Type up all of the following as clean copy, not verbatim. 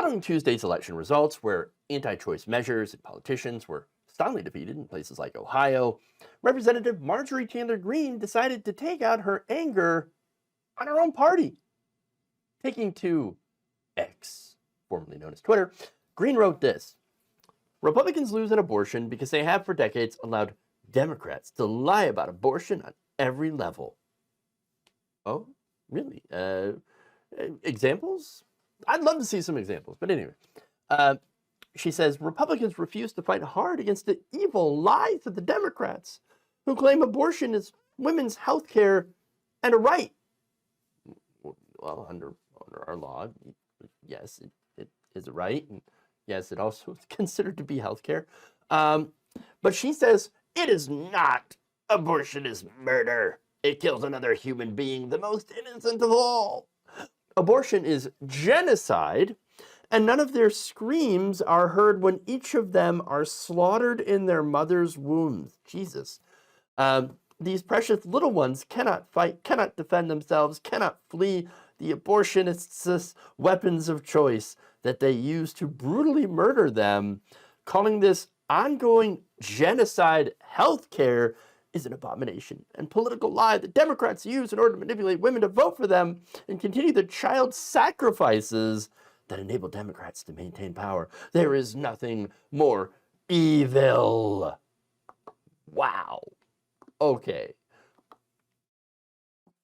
Following Tuesday's election results, where anti-choice measures and politicians were soundly defeated in places like Ohio, Representative Marjorie Taylor Greene decided to take out her anger on her own party. Taking to X, formerly known as Twitter, Greene wrote this: Republicans lose an abortion because they have for decades allowed Democrats to lie about abortion on every level. Oh, really? Examples? I'd love to see some examples, but anyway. She says, Republicans refuse to fight hard against the evil lies of the Democrats, who claim abortion is women's health care and a right. Well, under our law, yes, it is a right, and yes, it also is considered to be health care. But she says, it is not. Abortion is murder. It kills another human being, the most innocent of all. Abortion is genocide, and none of their screams are heard when each of them are slaughtered in their mother's wombs. Jesus. These precious little ones cannot fight, cannot defend themselves, cannot flee the abortionists' weapons of choice that they use to brutally murder them. Calling this ongoing genocide healthcare is an abomination and political lie that Democrats use in order to manipulate women to vote for them and continue the child sacrifices that enable Democrats to maintain power. There is nothing more evil. Wow. Okay.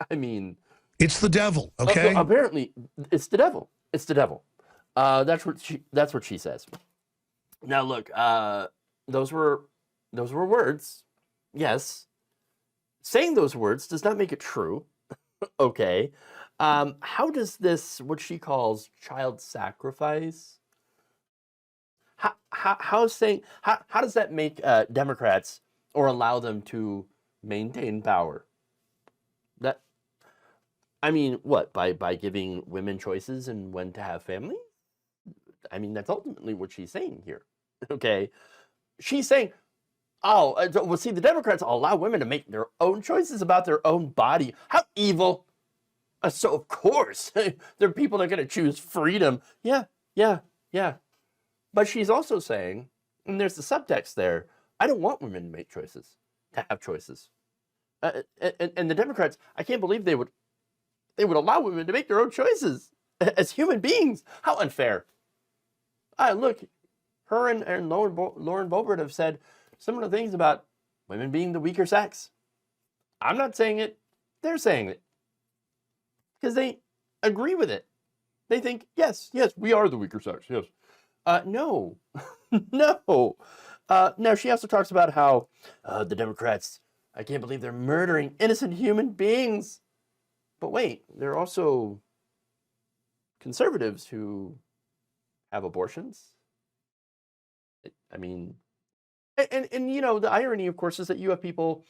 I mean, it's the devil, okay? Apparently, it's the devil. It's the devil. That's what she says. Now, look, those were words. Yes. Saying those words does not make it true. Okay. How does this, what she calls child sacrifice, how does that make Democrats or allow them to maintain power? That, I mean, what, by giving women choices and when to have families? I mean, that's ultimately what she's saying here. Okay. She's saying, oh, well, see, the Democrats allow women to make their own choices about their own body. How evil. So, of course, there are people that are going to choose freedom. Yeah. But she's also saying, and there's the subtext there, I don't want women to make choices, to have choices. And the Democrats, I can't believe they would allow women to make their own choices as human beings. How unfair. Look, her and Lauren Boebert have said similar things about women being the weaker sex. I'm not saying it. They're saying it. Because they agree with it. They think, yes, we are the weaker sex, yes. No. No. Now, she also talks about how the Democrats, I can't believe they're murdering innocent human beings. But wait, there are also conservatives who have abortions. I mean, and you know, the irony, of course, is that you have people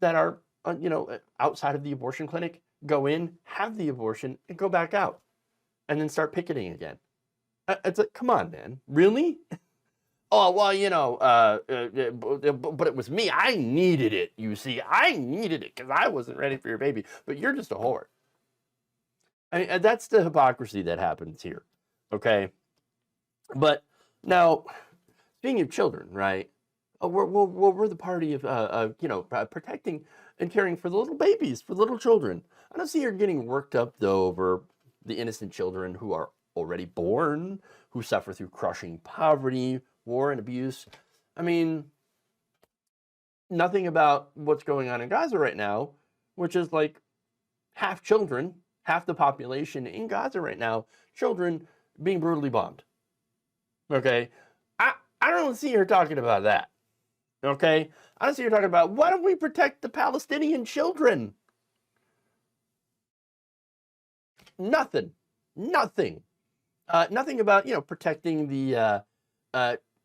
that are, you know, outside of the abortion clinic, go in, have the abortion, and go back out, and then start picketing again. It's like, come on, man, really? Oh, well, you know, but it was me. I needed it, you see. I needed it because I wasn't ready for your baby, but you're just a whore. I mean, that's the hypocrisy that happens here, okay? But now, speaking of children, right, we're the party of, you know, protecting and caring for the little babies, for little children. I don't see her getting worked up, though, over the innocent children who are already born, who suffer through crushing poverty, war, and abuse. I mean, nothing about what's going on in Gaza right now, which is like half children, half the population in Gaza right now, children being brutally bombed. Okay? I don't see her talking about that. Okay? I don't see her talking about, why don't we protect the Palestinian children? Nothing. Nothing about, you know, protecting the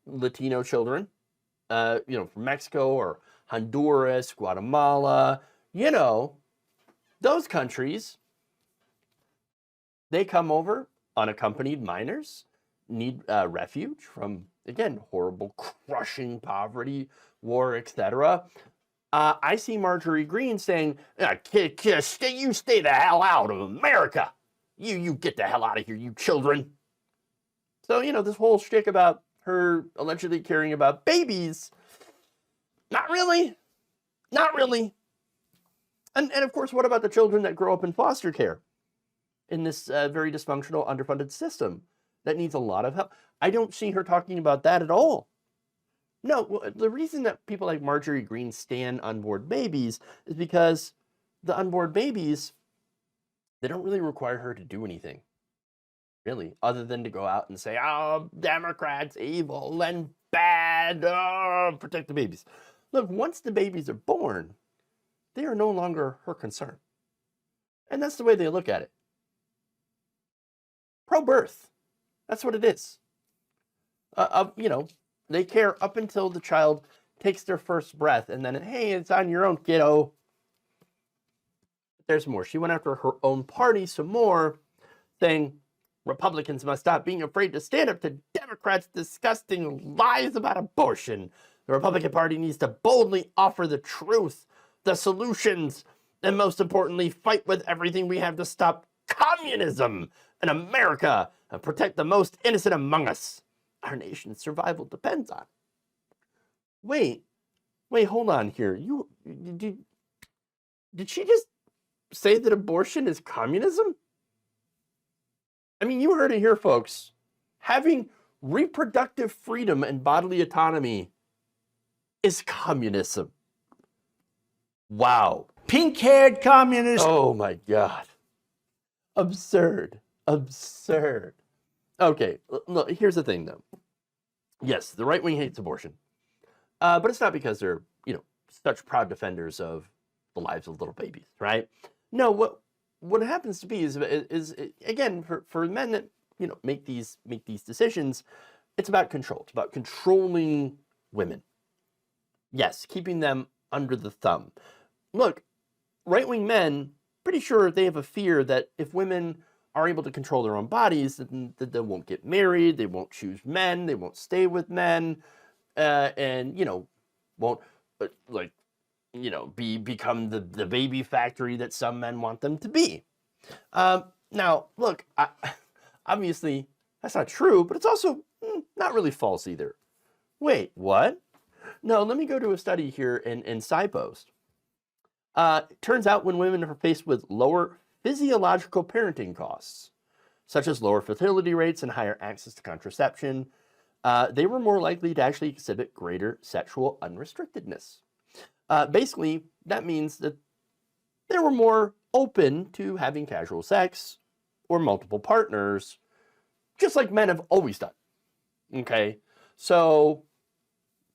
Latino children, you know, from Mexico or Honduras, Guatemala, you know, those countries. They come over, unaccompanied minors, need refuge from, again, horrible, crushing poverty, war, etc. I see Marjorie Greene saying, you stay the hell out of America. You get the hell out of here, you children. So, this whole shtick about her allegedly caring about babies, not really. Not really. And of course, what about the children that grow up in foster care in this very dysfunctional, underfunded system that needs a lot of help? I don't see her talking about that at all. No, the reason that people like Marjorie Greene stand unborn babies is because the unborn babies, they don't really require her to do anything, really, other than to go out and say, oh, Democrats, evil and bad, oh, protect the babies. Look, once the babies are born, they are no longer her concern. And that's the way they look at it. Pro-birth. That's what it is. They care up until the child takes their first breath, and then, hey, it's on your own, kiddo. There's more. She went after her own party some more, saying Republicans must stop being afraid to stand up to Democrats' disgusting lies about abortion. The Republican Party needs to boldly offer the truth, the solutions, and most importantly, fight with everything we have to stop communism in America and protect the most innocent among us. Our nation's survival depends on it. Wait, hold on here. Did she just say that abortion is communism? I mean, you heard it here, folks. Having reproductive freedom and bodily autonomy is communism. Wow. Pink-haired communist. Oh my God. Absurd. Okay, look, here's the thing, though. Yes, the right wing hates abortion, but it's not because they're, such proud defenders of the lives of little babies, right? No, what happens to be is again for men that make these decisions, it's about control. It's about controlling women. Yes, keeping them under the thumb. Look, right wing men, pretty sure they have a fear that if women are able to control their own bodies, then they won't get married, they won't choose men, they won't stay with men, and won't become the baby factory that some men want them to be. Now, look, obviously that's not true, but it's also not really false either. Wait, what? No, let me go to a study here in SciPost. Turns out when women are faced with lower physiological parenting costs, such as lower fertility rates and higher access to contraception, they were more likely to actually exhibit greater sexual unrestrictedness. Basically, that means that they were more open to having casual sex or multiple partners, just like men have always done. Okay? So,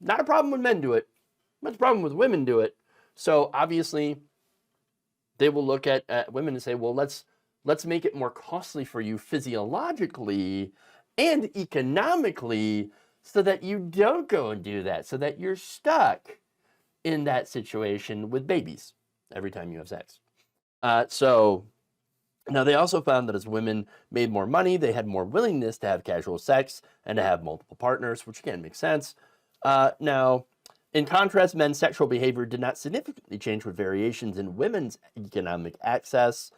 not a problem when men do it, but a problem with women do it. So, obviously, they will look at women and say, well, let's make it more costly for you physiologically and economically so that you don't go and do that, so that you're stuck in that situation with babies every time you have sex. So now they also found that as women made more money, they had more willingness to have casual sex and to have multiple partners, which again makes sense. Now, in contrast, men's sexual behavior did not significantly change with variations in women's economic access.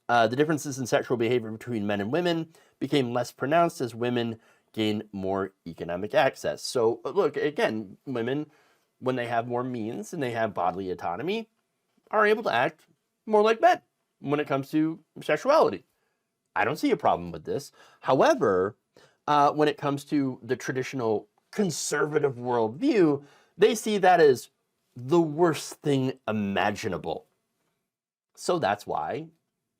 The differences in sexual behavior between men and women became less pronounced as women gained more economic access. So look, again, women, when they have more means and they have bodily autonomy, are able to act more like men when it comes to sexuality. I don't see a problem with this. However, when it comes to the traditional conservative worldview, they see that as the worst thing imaginable. So that's why,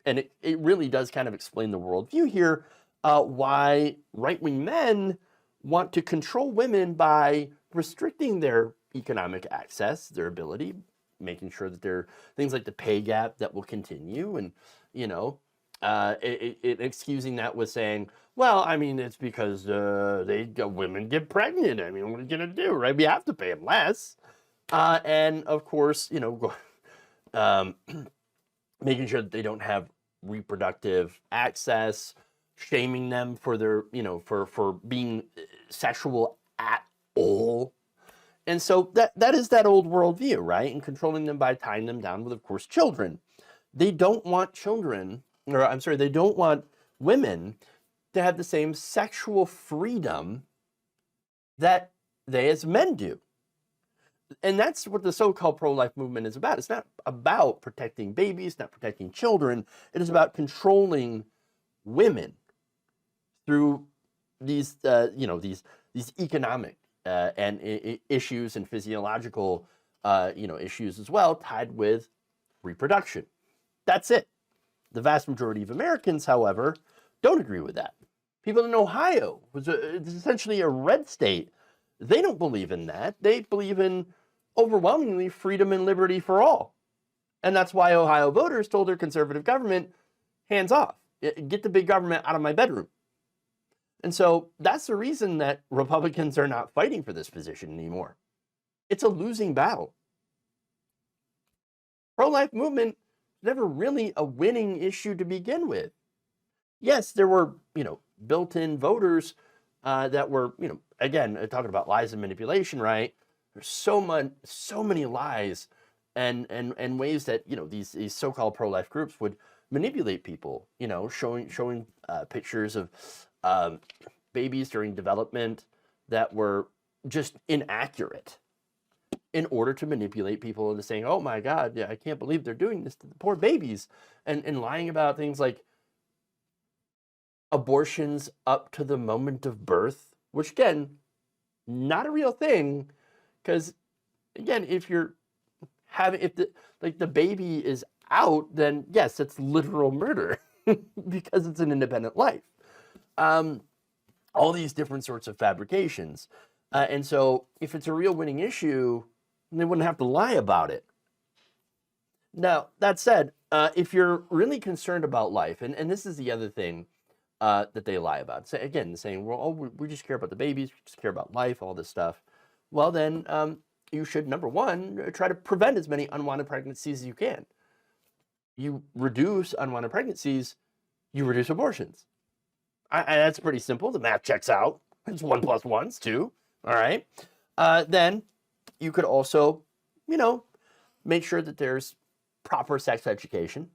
and it really does kind of explain the worldview here, why right-wing men want to control women by restricting their economic access, their ability, making sure that there are things like the pay gap that will continue, and excusing that with saying, well, I mean, it's because women get pregnant. I mean, what are you gonna do, right? We have to pay them less, and of course, making sure that they don't have reproductive access, shaming them for their, for being sexual at all. And so that is that old worldview, right? And controlling them by tying them down with, of course, children. They don't want children, or I'm sorry, they don't want women to have the same sexual freedom that they as men do. And that's what the so-called pro-life movement is about. It's not about protecting babies, not protecting children. It is about controlling women through these, these economic and issues and physiological, issues as well, tied with reproduction. That's it. The vast majority of Americans, however, don't agree with that. People in Ohio, it's essentially a red state, they don't believe in that. They believe in overwhelmingly freedom and liberty for all. And that's why Ohio voters told their conservative government, hands off, get the big government out of my bedroom. And so that's the reason that Republicans are not fighting for this position anymore. It's a losing battle. Pro-life movement never really a winning issue to begin with. Yes, there were, built-in voters that were, again, talking about lies and manipulation, right? There's so many lies and ways that, these so-called pro-life groups would manipulate people, showing pictures of babies during development that were just inaccurate in order to manipulate people into saying, oh my God, yeah, I can't believe they're doing this to the poor babies, and lying about things like abortions up to the moment of birth, which again, not a real thing, because again, if the baby is out, then yes, it's literal murder because it's an independent life. All these different sorts of fabrications. And so if it's a real winning issue, they wouldn't have to lie about it. Now, that said, if you're really concerned about life, and this is the other thing that they lie about. So again, saying, well, we just care about the babies, we just care about life, all this stuff. Well, then you should, number one, try to prevent as many unwanted pregnancies as you can. You reduce unwanted pregnancies, you reduce abortions. That's pretty simple. The math checks out. It's 1 + 1 is 2. All right. Then you could also, make sure that there's proper sex education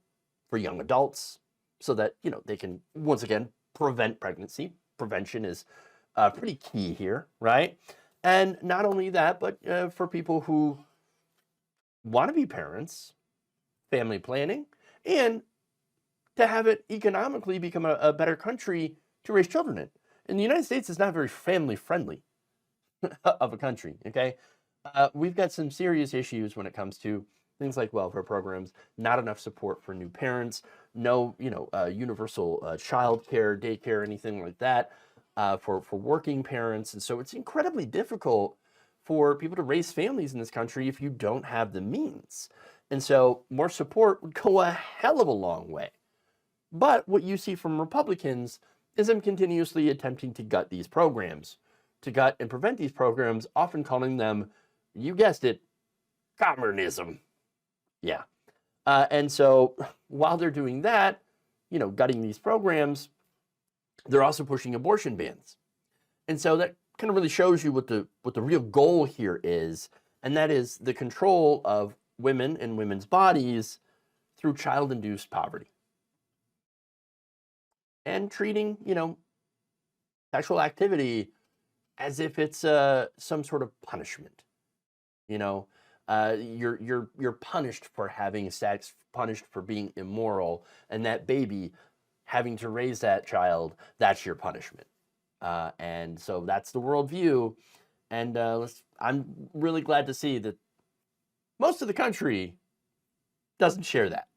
for young adults so that, they can, once again, prevent pregnancy. Prevention is pretty key here, right? And not only that, but for people who want to be parents, family planning, and to have it economically become a better country to raise children in. And the United States is not very family friendly of a country, okay? We've got some serious issues when it comes to things like welfare programs, not enough support for new parents, no, universal child care, daycare, anything like that for working parents. And so it's incredibly difficult for people to raise families in this country if you don't have the means. And so more support would go a hell of a long way. But what you see from Republicans is them continuously attempting to gut these programs, to gut and prevent these programs, often calling them, you guessed it, communism. Yeah. And so while they're doing that, gutting these programs, they're also pushing abortion bans. And so that kind of really shows you what the real goal here is, and that is the control of women and women's bodies through child-induced poverty. And treating, sexual activity as if it's some sort of punishment. You're punished for having sex, punished for being immoral, and that baby, having to raise that child, that's your punishment. And so that's the worldview. And I'm really glad to see that most of the country doesn't share that.